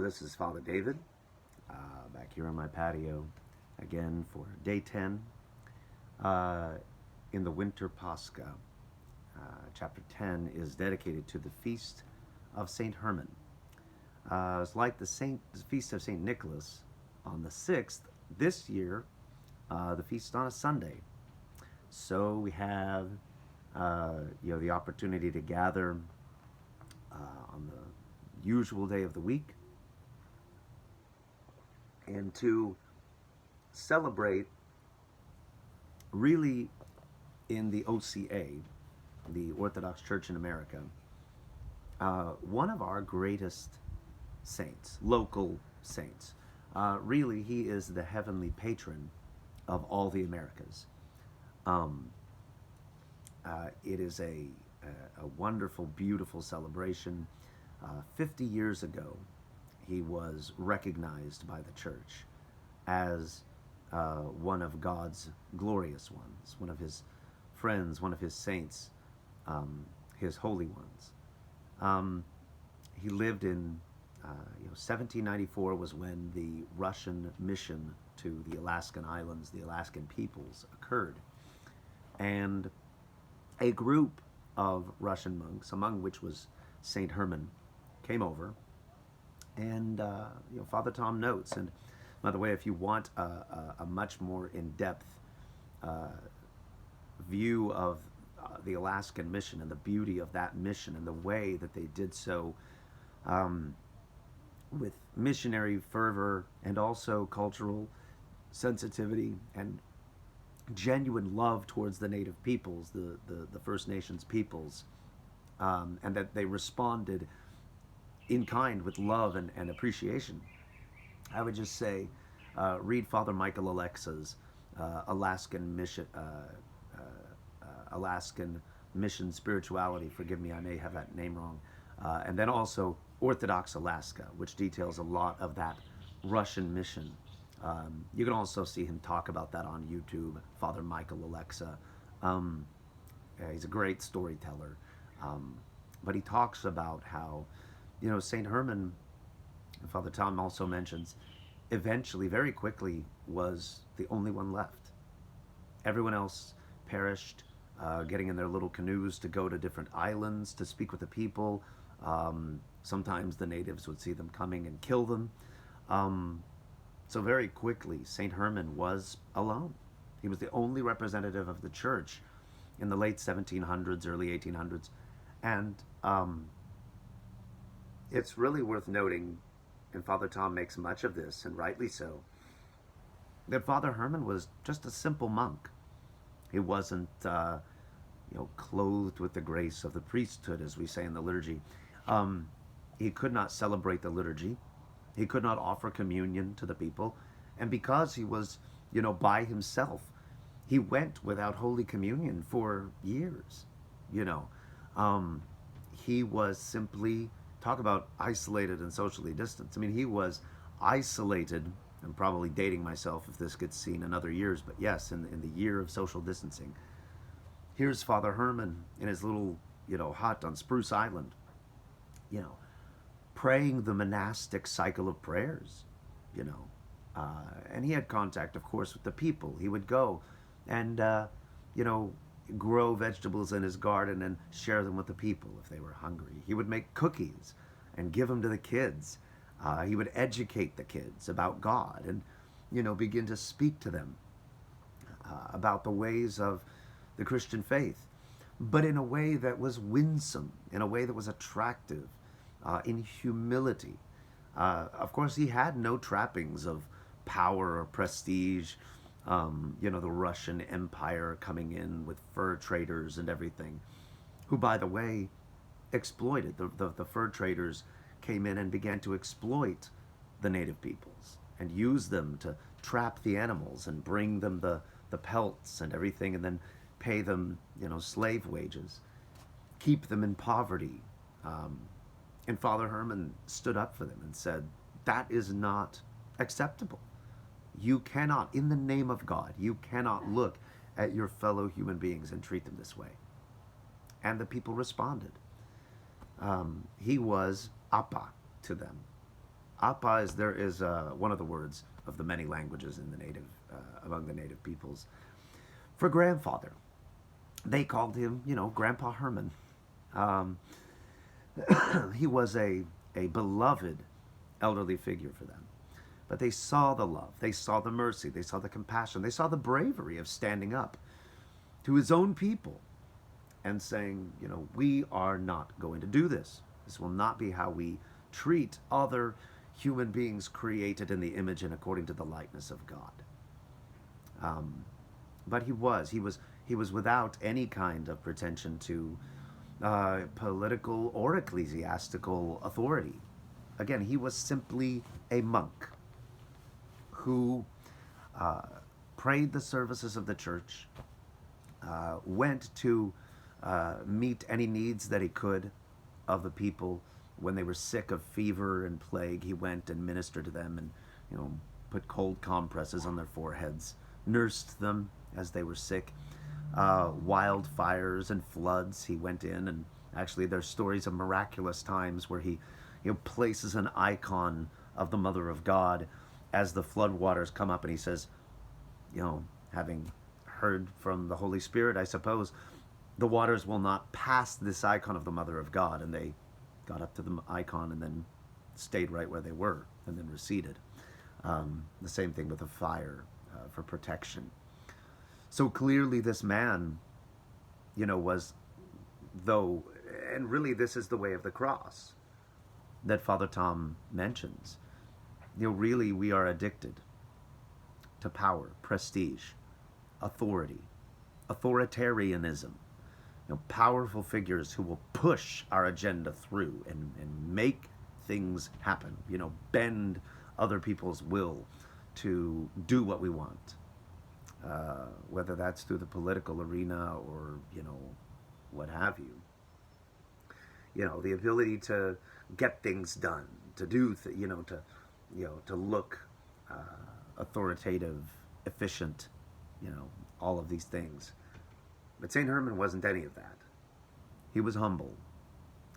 This is Father David, back here on my patio again for day 10 in the Winter Pascha. Chapter 10 is dedicated to the feast of St. Herman. It's like the feast of St. Nicholas on the 6th. This year, the feast is on a Sunday. So we have the opportunity to gather on the usual day of the week and to celebrate really in the OCA, the Orthodox Church in America, one of our greatest saints, local saints. Really, he is the heavenly patron of all the Americas. It is a wonderful, beautiful celebration. 50 years ago, he was recognized by the church as one of God's glorious ones, one of his friends, one of his saints, his holy ones. He lived in 1794 was when the Russian mission to the Alaskan islands, the Alaskan peoples, occurred. And a group of Russian monks, among which was St. Herman, came over. And Father Tom notes, and by the way, if you want a much more in-depth view of the Alaskan mission and the beauty of that mission and the way that they did so with missionary fervor and also cultural sensitivity and genuine love towards the native peoples, the First Nations peoples, and that they responded in kind with love and appreciation. I would just say, read Father Michael Alexa's Alaskan Mission Spirituality. Forgive me, I may have that name wrong. And then also Orthodox Alaska, which details a lot of that Russian mission. You can also see him talk about that on YouTube, Father Michael Alexa. He's a great storyteller. But he talks about how, St. Herman, Father Tom also mentions, eventually, very quickly, was the only one left. Everyone else perished, getting in their little canoes to go to different islands to speak with the people. Sometimes the natives would see them coming and kill them. So very quickly, St. Herman was alone. He was the only representative of the church in the late 1700s, early 1800s. And it's really worth noting, and Father Tom makes much of this, and rightly so, that Father Herman was just a simple monk. He wasn't, clothed with the grace of the priesthood, as we say in the liturgy. He could not celebrate the liturgy. He could not offer communion to the people. And because he was, by himself, he went without Holy Communion for years, He was simply, talk about isolated and socially distanced. I mean, he was isolated. I'm probably dating myself if this gets seen in other years, but yes, in the year of social distancing. Here's Father Herman in his little, hut on Spruce Island, praying the monastic cycle of prayers, and he had contact, of course, with the people. He would go and, grow vegetables in his garden and share them with the people if they were hungry. He would make cookies and give them to the kids. He would educate the kids about God and, begin to speak to them about the ways of the Christian faith, but in a way that was winsome, in a way that was attractive, in humility. Of course, he had no trappings of power or prestige, the Russian Empire coming in with fur traders and everything, who, by the way, exploited. The fur traders came in and began to exploit the native peoples and use them to trap the animals and bring them the pelts and everything, and then pay them, slave wages, keep them in poverty. And Father Herman stood up for them and said, that is not acceptable. You cannot, in the name of God, you cannot look at your fellow human beings and treat them this way. And the people responded. He was Appa to them. Appa is there is one of the words of the many languages in the native among the native peoples for grandfather. They called him, Grandpa Herman. Um, he was a beloved elderly figure for them. But they saw the love, they saw the mercy, they saw the compassion, they saw the bravery of standing up to his own people and saying, we are not going to do this. This will not be how we treat other human beings created in the image and according to the likeness of God. Um, but he was without any kind of pretension to political or ecclesiastical authority. Again, he was simply a monk who uh, prayed the services of the church, went to meet any needs that he could of the people. When they were sick of fever and plague, he went and ministered to them and, put cold compresses on their foreheads, nursed them as they were sick. Wildfires and floods, he went in, and actually there's stories of miraculous times where he, places an icon of the Mother of God as the flood waters come up, and he says, having heard from the Holy Spirit, I suppose, the waters will not pass this icon of the Mother of God. And they got up to the icon and then stayed right where they were and then receded. The same thing with the fire for protection. So clearly, this man, was, though, and really this is the way of the cross that Father Tom mentions. Really, we are addicted to power, prestige, authority, authoritarianism. Powerful figures who will push our agenda through and make things happen. Bend other people's will to do what we want. Whether that's through the political arena or what have you. The ability to get things done, to do, to look authoritative, efficient, all of these things. But St. Herman wasn't any of that. He was humble.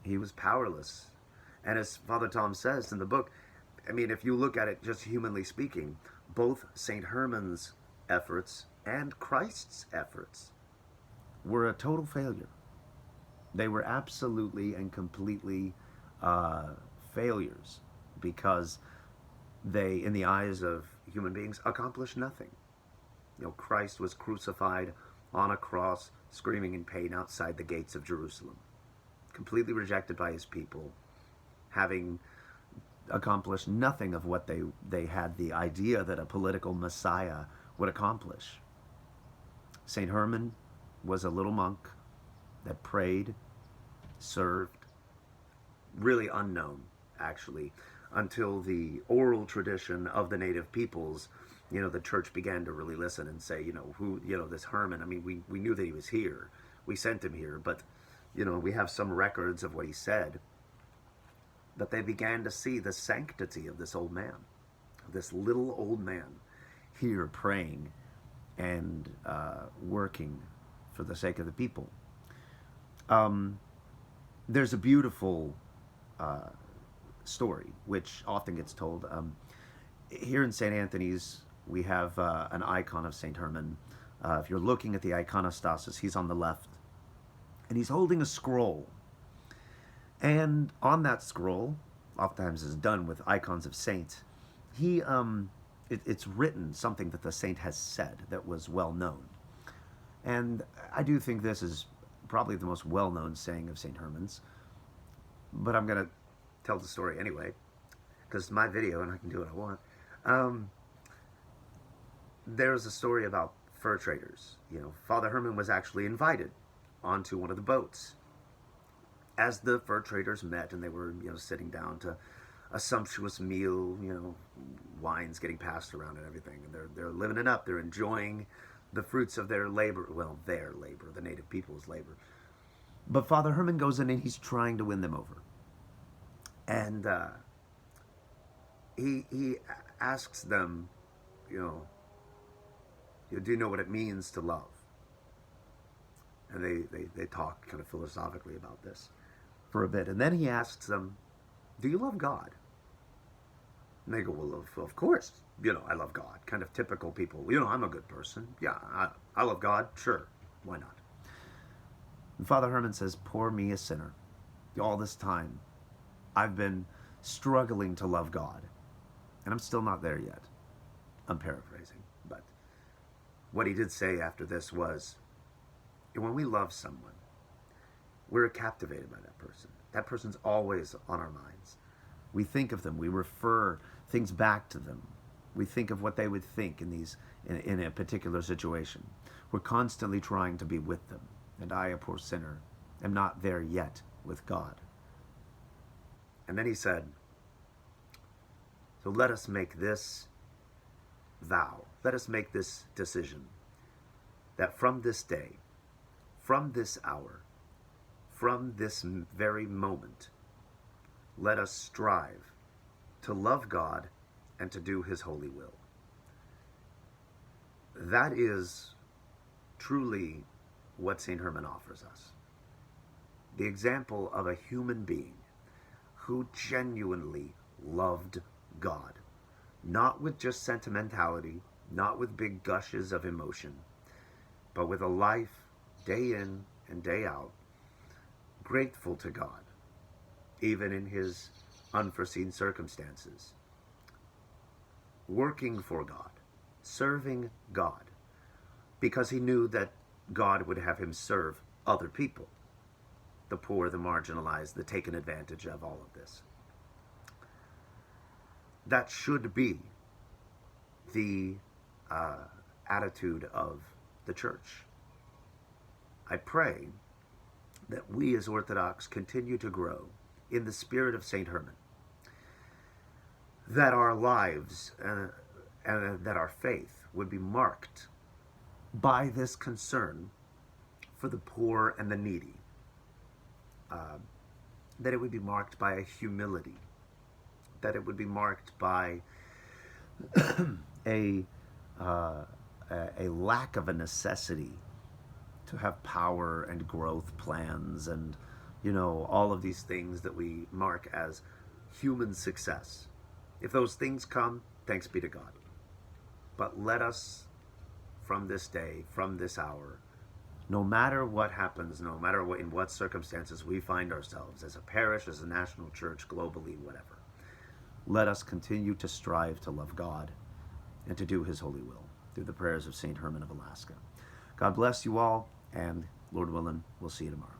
He was powerless. And as Father Tom says in the book, if you look at it just humanly speaking, both St. Herman's efforts and Christ's efforts were a total failure. They were absolutely and completely failures because they, in the eyes of human beings, accomplished nothing. Christ was crucified on a cross, screaming in pain outside the gates of Jerusalem, completely rejected by his people, having accomplished nothing of what they had the idea that a political Messiah would accomplish. St. Herman was a little monk that prayed, served, really unknown, actually, until the oral tradition of the native peoples, the church began to really listen and say, who, this Herman, we knew that he was here. We sent him here, but, we have some records of what he said. But they began to see the sanctity of this old man, of this little old man here praying and working for the sake of the people. There's a beautiful story, which often gets told. Here in St. Anthony's, we have an icon of St. Herman. If you're looking at the iconostasis, he's on the left. And he's holding a scroll. And on that scroll, oftentimes is done with icons of saints, it's written something that the saint has said that was well known. And I do think this is probably the most well-known saying of St. Herman's. But I'm going to tell the story anyway, because it's my video and I can do what I want. There's a story about fur traders. Father Herman was actually invited onto one of the boats as the fur traders met, and they were, sitting down to a sumptuous meal, wines getting passed around and everything, and they're living it up. They're enjoying the fruits of their labor. Well, their labor, the native people's labor. But Father Herman goes in and he's trying to win them over, and he asks them, do you know what it means to love? And they talk kind of philosophically about this for a bit. And then he asks them, do you love God? And they go, well, of course, I love God. Kind of typical people. I'm a good person. Yeah, I love God. Sure, why not? And Father Herman says, poor me, a sinner. All this time, I've been struggling to love God. And I'm still not there yet. I'm paraphrasing. But what he did say after this was, when we love someone, we're captivated by that person. That person's always on our minds. We think of them. We refer things back to them. We think of what they would think in a particular situation. We're constantly trying to be with them. And I, a poor sinner, am not there yet with God. And then he said, so let us make this vow. Let us make this decision that from this day, from this hour, from this very moment, let us strive to love God and to do his holy will. That is truly what St. Herman offers us. The example of a human being who genuinely loved God, not with just sentimentality, not with big gushes of emotion, but with a life day in and day out, grateful to God, even in his unforeseen circumstances, working for God, serving God, because he knew that God would have him serve other people, the poor, the marginalized, the taken advantage of, all of this. That should be the attitude of the church. I pray that we as Orthodox continue to grow in the spirit of St. Herman, that our lives and that our faith would be marked by this concern for the poor and the needy, that it would be marked by a humility, that it would be marked by a lack of a necessity to have power and growth plans and all of these things that we mark as human success. If those things come, thanks be to God. But let us, from this day, from this hour, no matter what happens, no matter in what circumstances we find ourselves, as a parish, as a national church, globally, whatever, let us continue to strive to love God and to do his holy will through the prayers of St. Herman of Alaska. God bless you all, and Lord willing, we'll see you tomorrow.